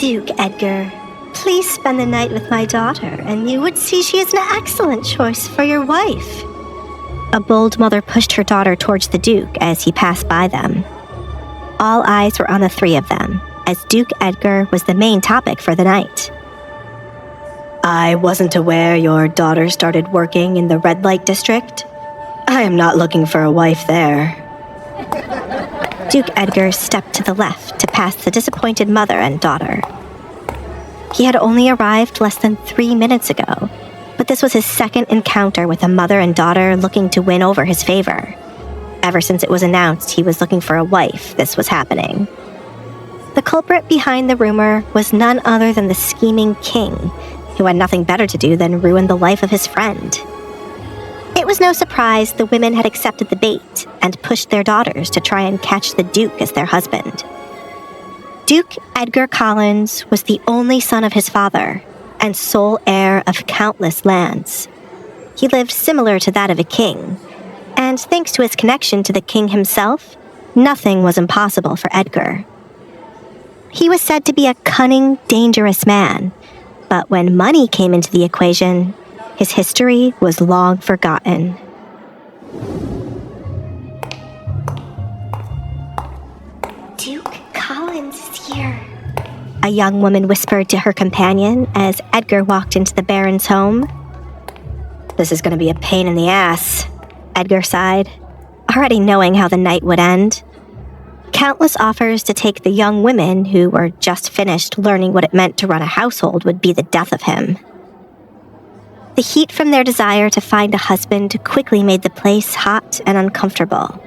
Duke Edgar, please spend the night with my daughter, and you would see she is an excellent choice for your wife. A bold mother pushed her daughter towards the Duke as he passed by them. All eyes were on the three of them, as Duke Edgar was the main topic for the night. I wasn't aware your daughter started working in the red light district. I am not looking for a wife there. Duke Edgar stepped to the left to pass the disappointed mother and daughter. He had only arrived less than 3 minutes ago, but this was his second encounter with a mother and daughter looking to win over his favor. Ever since it was announced he was looking for a wife, this was happening. The culprit behind the rumor was none other than the scheming king, who had nothing better to do than ruin the life of his friend. It was no surprise the women had accepted the bait and pushed their daughters to try and catch the Duke as their husband. Duke Edgar Collins was the only son of his father and sole heir of countless lands. He lived similar to that of a king, and thanks to his connection to the king himself, nothing was impossible for Edgar. He was said to be a cunning, dangerous man, but when money came into the equation, his history was long forgotten. Duke Collins is here, a young woman whispered to her companion as Edgar walked into the Baron's home. This is going to be a pain in the ass, Edgar sighed, already knowing how the night would end. Countless offers to take the young women who were just finished learning what it meant to run a household would be the death of him. The heat from their desire to find a husband quickly made the place hot and uncomfortable.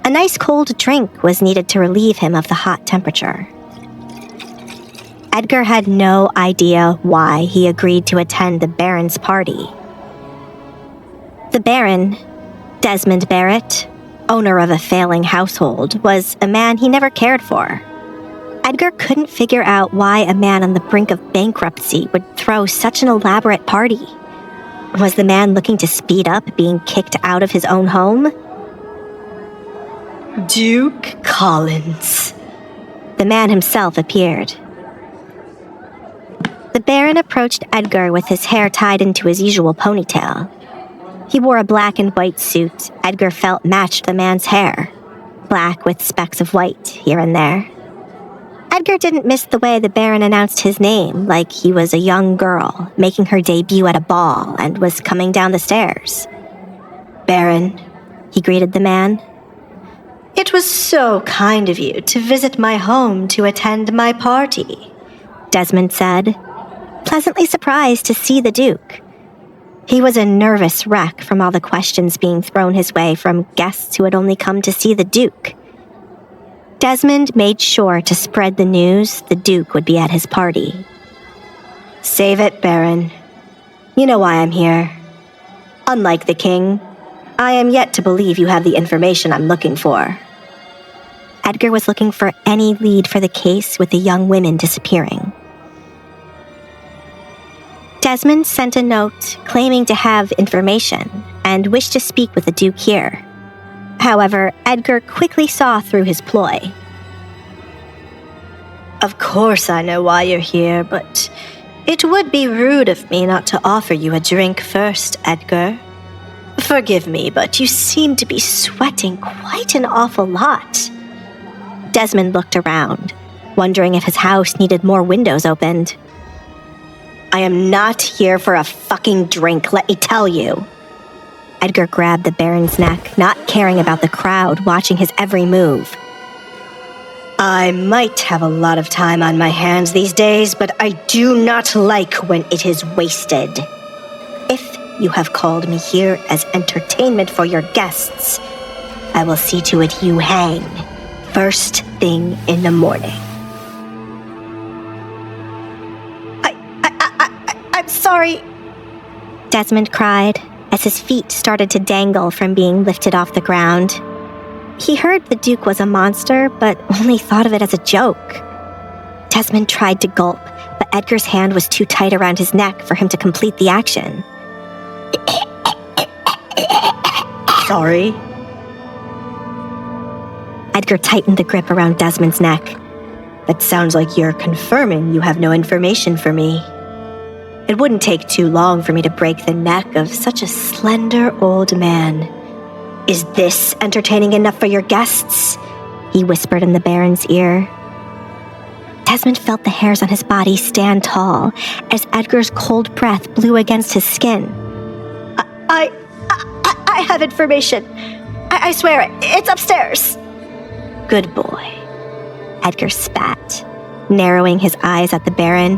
A nice cold drink was needed to relieve him of the hot temperature. Edgar had no idea why he agreed to attend the Baron's party. The Baron, Desmond Barrett, owner of a failing household, was a man he never cared for. Edgar couldn't figure out why a man on the brink of bankruptcy would throw such an elaborate party. Was the man looking to speed up being kicked out of his own home? Duke Collins. The man himself appeared. The Baron approached Edgar with his hair tied into his usual ponytail. He wore a black and white suit Edgar felt matched the man's hair, black with specks of white here and there. Edgar didn't miss the way the Baron announced his name like he was a young girl making her debut at a ball and was coming down the stairs. Baron, he greeted the man. It was so kind of you to visit my home to attend my party, Desmond said, pleasantly surprised to see the Duke. He was a nervous wreck from all the questions being thrown his way from guests who had only come to see the Duke. Desmond made sure to spread the news the Duke would be at his party. Save it, Baron. You know why I'm here. Unlike the king, I am yet to believe you have the information I'm looking for. Edgar was looking for any lead for the case with the young women disappearing. Desmond sent a note claiming to have information and wished to speak with the Duke here. However, Edgar quickly saw through his ploy. Of course I know why you're here, but it would be rude of me not to offer you a drink first, Edgar. Forgive me, but you seem to be sweating quite an awful lot. Desmond looked around, wondering if his house needed more windows opened. I am not here for a fucking drink, let me tell you. Edgar grabbed the Baron's neck, not caring about the crowd watching his every move. I might have a lot of time on my hands these days, but I do not like when it is wasted. If you have called me here as entertainment for your guests, I will see to it you hang first thing in the morning. I'm sorry, Desmond cried as his feet started to dangle from being lifted off the ground. He heard the Duke was a monster, but only thought of it as a joke. Desmond tried to gulp, but Edgar's hand was too tight around his neck for him to complete the action. Sorry. Edgar tightened the grip around Desmond's neck. That sounds like you're confirming you have no information for me. It wouldn't take too long for me to break the neck of such a slender old man. Is this entertaining enough for your guests? He whispered in the Baron's ear. Desmond felt the hairs on his body stand tall as Edgar's cold breath blew against his skin. I have information. I swear, it's upstairs. Good boy. Edgar spat, narrowing his eyes at the Baron.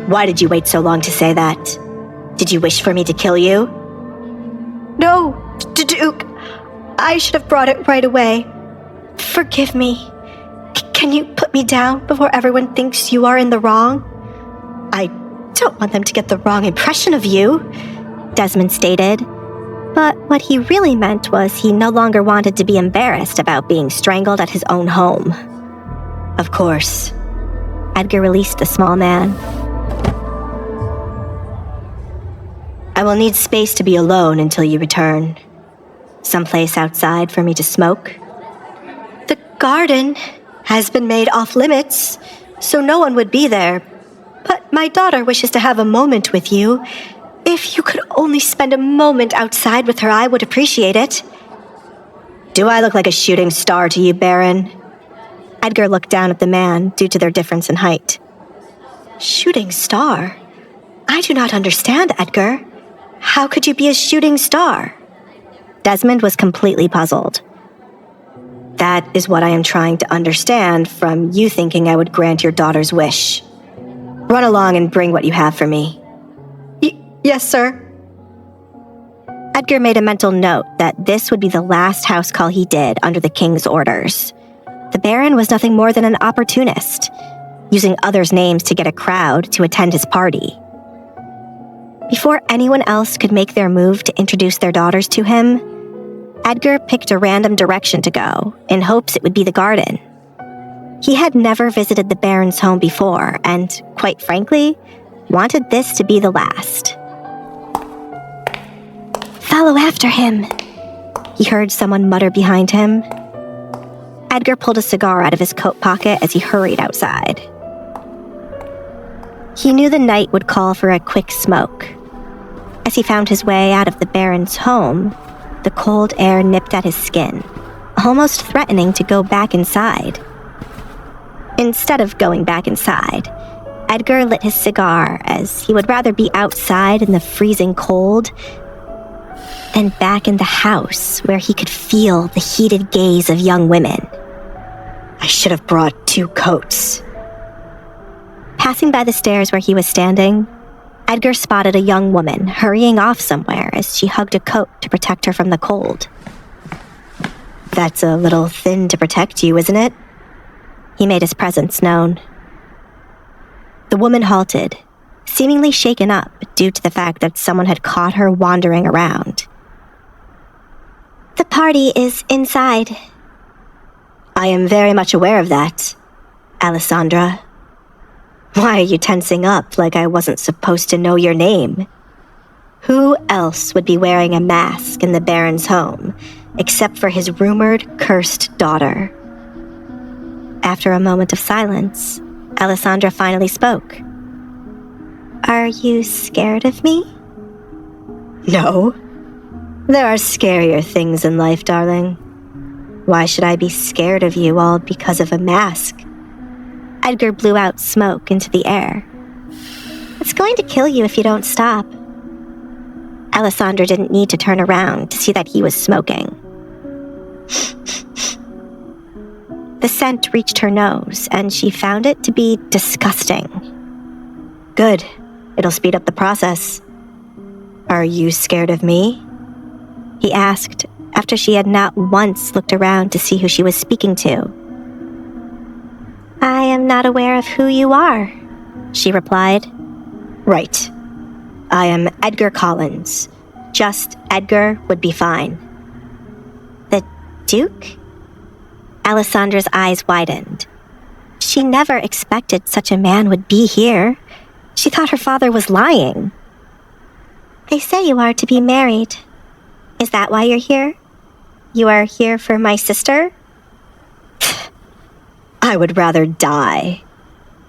Why did you wait so long to say that? Did you wish for me to kill you? No, Duke. I should have brought it right away. Forgive me. Can you put me down before everyone thinks you are in the wrong? I don't want them to get the wrong impression of you, Desmond stated. But what he really meant was he no longer wanted to be embarrassed about being strangled at his own home. Of course. Edgar released the small man. I will need space to be alone until you return. Someplace outside for me to smoke. The garden has been made off limits, so no one would be there. But my daughter wishes to have a moment with you. If you could only spend a moment outside with her, I would appreciate it. Do I look like a shooting star to you, Baron? Edgar looked down at the man due to their difference in height. Shooting star? I do not understand, Edgar. How could you be a shooting star? Desmond was completely puzzled. That is what I am trying to understand from you thinking I would grant your daughter's wish. Run along and bring what you have for me. Yes, sir. Edgar made a mental note that this would be the last house call he did under the king's orders. The Baron was nothing more than an opportunist, using others' names to get a crowd to attend his party. Before anyone else could make their move to introduce their daughters to him, Edgar picked a random direction to go in hopes it would be the garden. He had never visited the Baron's home before and, quite frankly, wanted this to be the last. Follow after him, he heard someone mutter behind him. Edgar pulled a cigar out of his coat pocket as he hurried outside. He knew the night would call for a quick smoke. As he found his way out of the Baron's home, the cold air nipped at his skin, almost threatening to go back inside. Instead of going back inside, Edgar lit his cigar as he would rather be outside in the freezing cold than back in the house where he could feel the heated gaze of young women. I should have brought 2 coats. Passing by the stairs where he was standing, Edgar spotted a young woman hurrying off somewhere as she hugged a coat to protect her from the cold. That's a little thin to protect you, isn't it? He made his presence known. The woman halted, seemingly shaken up due to the fact that someone had caught her wandering around. The party is inside. I am very much aware of that, Alessandra. Why are you tensing up like I wasn't supposed to know your name? Who else would be wearing a mask in the Baron's home, except for his rumored cursed daughter? After a moment of silence, Alessandra finally spoke. Are you scared of me? No. There are scarier things in life, darling. Why should I be scared of you all because of a mask? Edgar blew out smoke into the air. It's going to kill you if you don't stop. Alessandra didn't need to turn around to see that he was smoking. The scent reached her nose, and she found it to be disgusting. Good. It'll speed up the process. Are you scared of me? He asked, after she had not once looked around to see who she was speaking to. I am not aware of who you are, she replied. Right. I am Edgar Collins. Just Edgar would be fine. The Duke? Alessandra's eyes widened. She never expected such a man would be here. She thought her father was lying. They say you are to be married. Is that why you're here? You are here for my sister? I would rather die.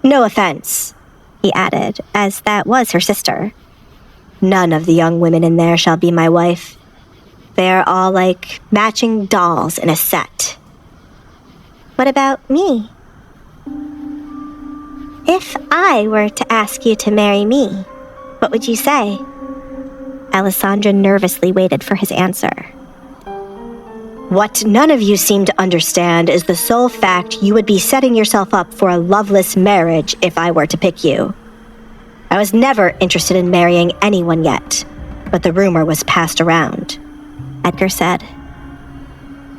No offense, he added, as that was her sister. None of the young women in there shall be my wife. They are all like matching dolls in a set. What about me? If I were to ask you to marry me, what would you say? Alessandra nervously waited for his answer. What none of you seem to understand is the sole fact you would be setting yourself up for a loveless marriage if I were to pick you. I was never interested in marrying anyone yet, but the rumor was passed around, Edgar said.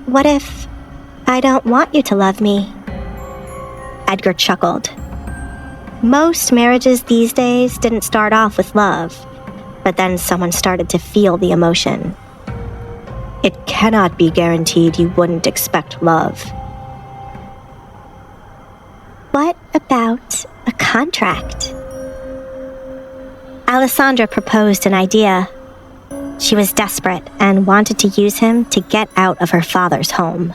What if I don't want you to love me? Edgar chuckled. Most marriages these days didn't start off with love, but then someone started to feel the emotion. It cannot be guaranteed you wouldn't expect love. What about a contract? Alessandra proposed an idea. She was desperate and wanted to use him to get out of her father's home.